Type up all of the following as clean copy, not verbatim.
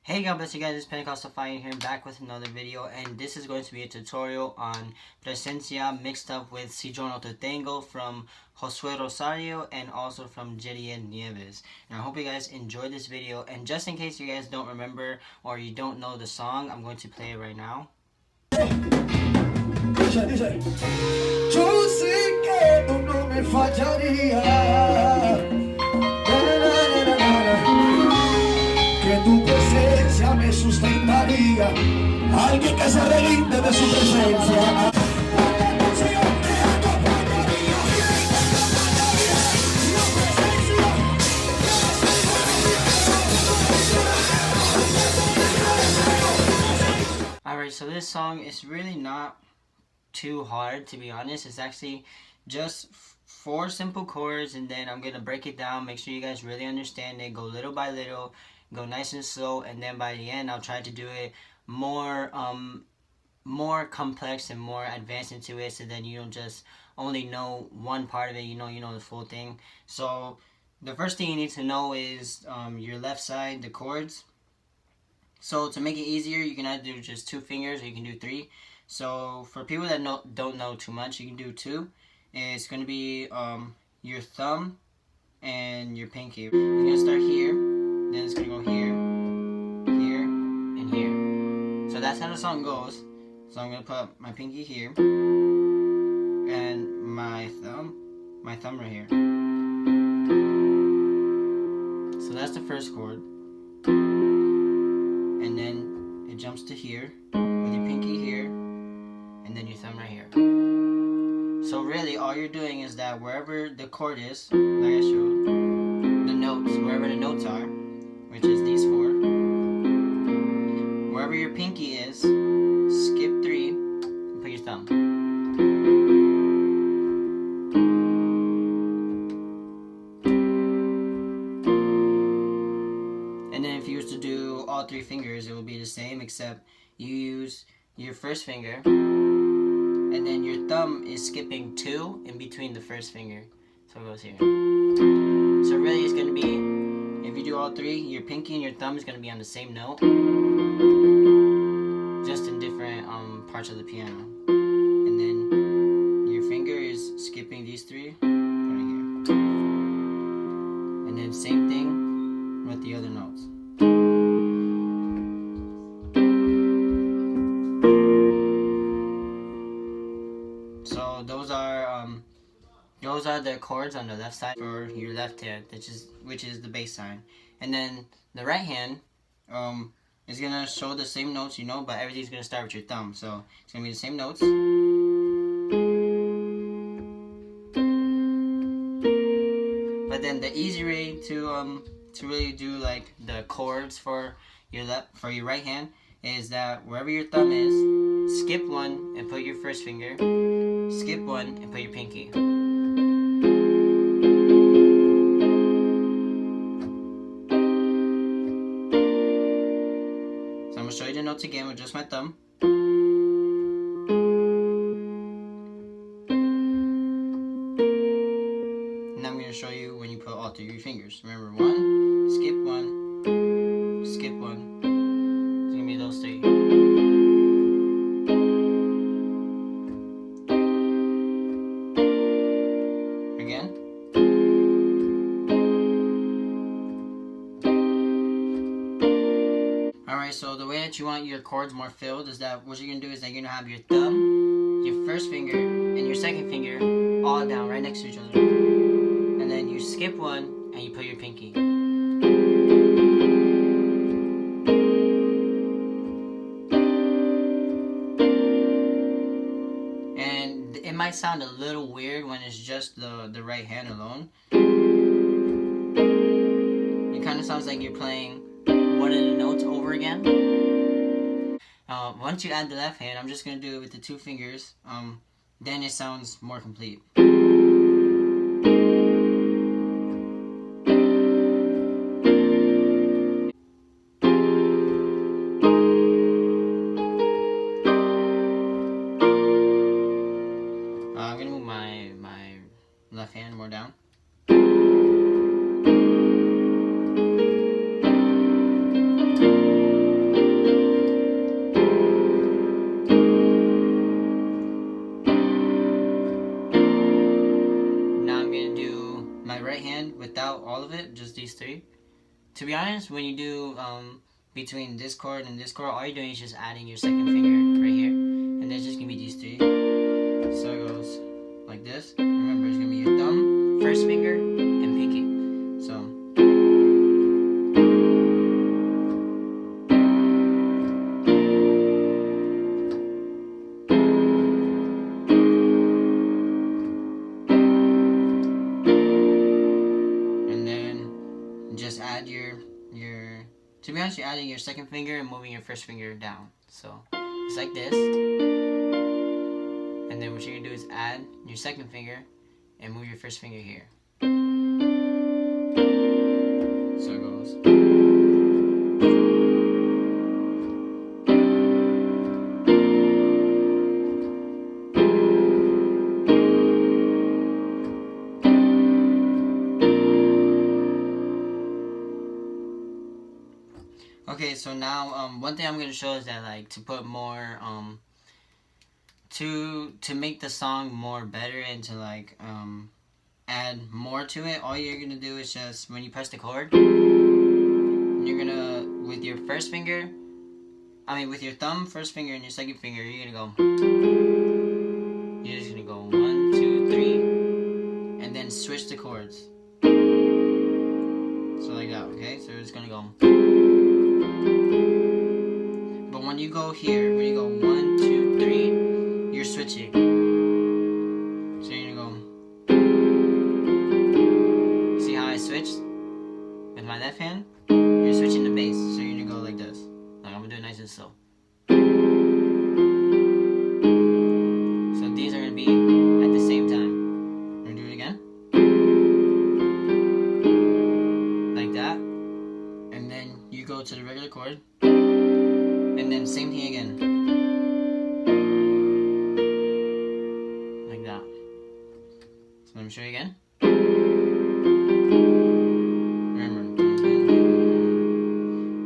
Hey, God bless you guys, it's Pentecostal Fire here, back with another video, and this is going to be a tutorial on Presencia mixed up with Si Yo No Te Tengo from Josue Rosario and also from Jeriel Nieves. And I hope you guys enjoyed this video, and just in case you guys don't remember or you don't know the song, I'm going to play it right now. Yo sé que tú no me fallarías, que tu presencia me sustentaría, alguien que se relinde de su presencia. Alright, so this song is really not too hard, to be honest. It's actually just 4 simple chords, and then I'm gonna break it down, make sure you guys really understand it, go little by little, go nice and slow, and then by the end I'll try to do it more complex and more advanced into it, so then you don't just only know one part of it, you know the full thing. So the first thing you need to know is your left side, the chords. So to make it easier, you can either do just 2 fingers or you can do 3. So for people that don't know too much, you can do 2. It's going to be your thumb and your pinky. You're going to start here, then it's going to go here, here, and here. So that's how the song goes. So I'm going to put my pinky here and my thumb right here. So that's the first chord. And then it jumps to here with your pinky here and then your thumb right here. So really all you're doing is that wherever the chord is, like I showed, the notes, wherever the notes are, which is these 4, wherever your pinky is, skip 3 and put your thumb. And then if you used to do all 3 fingers, it will be the same, except you use your first finger, and then your thumb is skipping 2 in between the first finger. So it goes here. So really it's going to be, if you do all 3, your pinky and your thumb is going to be on the same note, just in different parts of the piano. And then your finger is skipping these 3 right here. And then same thing with the other notes. So those are the chords on the left side for your left hand, which is the bass line. And then the right hand is gonna show the same notes, but everything's gonna start with your thumb. So it's gonna be the same notes. But then the easy way to really do like the chords for your right hand is that wherever your thumb is, skip 1 and put your first finger, skip 1 and put your pinky. So I'm gonna show you the notes again with just my thumb. And I'm gonna show you when you put all 3 of your fingers. Remember, 1, skip 1, skip 1. It's gonna be those 3. Again. Alright, so the way that you want your chords more filled is that what you're gonna do is that you're gonna have your thumb, your first finger, and your second finger all down right next to each other. And then you skip 1 and you put your pinky. And it might sound a little weird when it's just the right hand alone. It kind of sounds like you're playing one of the notes over again. Once you add the left hand, I'm just going to do it with the 2 fingers. Then it sounds more complete. I'm going to move my left hand more down. these three. To be honest, when you do between this chord and this chord, all you're doing is just adding your second finger right here, and there's just gonna be these three. So it goes like this. Remember, it's gonna be your thumb, first finger, and pinky. So. Just add your to be honest, you're adding your second finger and moving your first finger down. So it's like this. And then what you're gonna do is add your second finger and move your first finger here. So it goes. Okay, so now one thing I'm gonna show is that like to put more to make the song more better and to like add more to it, all you're gonna do is just when you press the chord, you're gonna with your first finger, with your thumb, first finger, and your second finger, you're gonna go. You're just gonna go 1, 2, 3, and then switch the chords. So like that, okay? So it's gonna go. But when you go here, when you go 1, 2, 3, you're switching. So you're gonna go. See how I switched with my left hand? You're switching the bass, so you're gonna go like this. Like I'm gonna do it nice and slow. So these are gonna be at the same time. I'm gonna do it again. Like that. And then you go to the regular chord. And then same thing again. Like that. So let me show you again. Remember.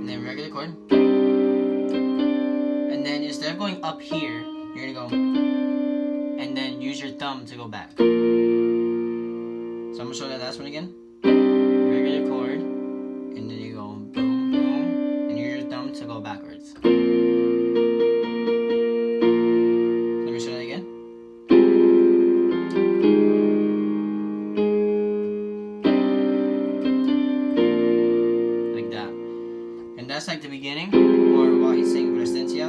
And then regular chord. And then instead of going up here, you're gonna go and then use your thumb to go back. So I'm gonna show that last one again. Regular chord. And then you go boom, boom. And use your thumb to go backwards. That's like the beginning, or while he's saying Presencia.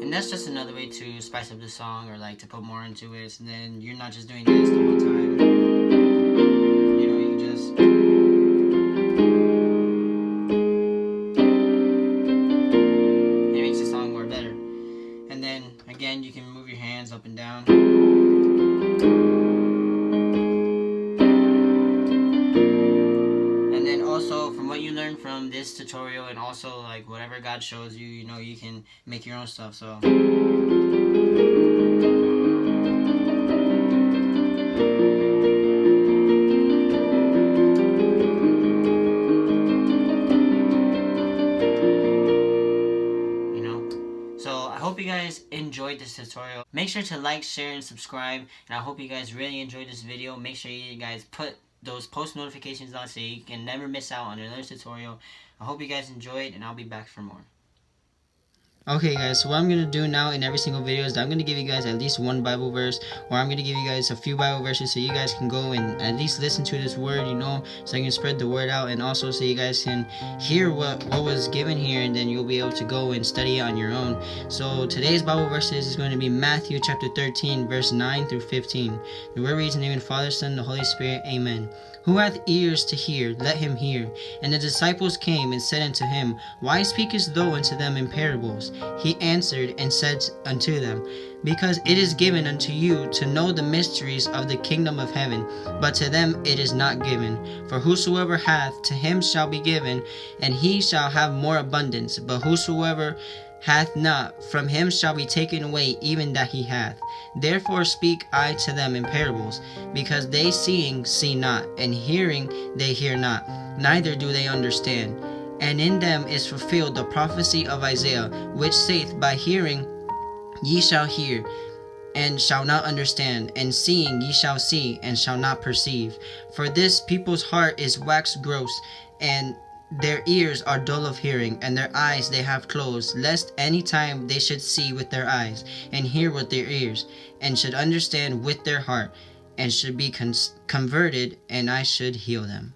And that's just another way to spice up the song, or like to put more into it. So then you're not just doing this the whole time. You know, you can just. Again, you can move your hands up and down. And then also, from what you learned from this tutorial, and also like whatever God shows you, you know, you can make your own stuff. So. I hope you guys enjoyed this tutorial. Make sure to like, share, and subscribe. And I hope you guys really enjoyed this video. Make sure you guys put those post notifications on so you can never miss out on another tutorial. I hope you guys enjoyed, and I'll be back for more. Okay guys, so what I'm going to do now in every single video is that I'm going to give you guys at least one Bible verse, or I'm going to give you guys a few Bible verses so you guys can go and at least listen to this word, you know, so I can spread the word out, and also so you guys can hear what was given here, and then you'll be able to go and study it on your own. So today's Bible verses is going to be Matthew chapter 13 verse 9 through 15. The word reads in the name of the Father, Son, and the Holy Spirit. Amen. Who hath ears to hear, let him hear. And the disciples came and said unto him, Why speakest thou unto them in parables? He answered and said unto them, Because it is given unto you to know the mysteries of the kingdom of heaven, but to them it is not given. For whosoever hath, to him shall be given, and he shall have more abundance. But whosoever hath not, from him shall be taken away even that he hath. Therefore speak I to them in parables, because they seeing see not, and hearing they hear not, neither do they understand. And in them is fulfilled the prophecy of Isaiah, which saith, By hearing ye shall hear, and shall not understand, and seeing ye shall see, and shall not perceive. For this people's heart is waxed gross, and their ears are dull of hearing, and their eyes they have closed, lest any time they should see with their eyes, and hear with their ears, and should understand with their heart, and should be converted, and I should heal them.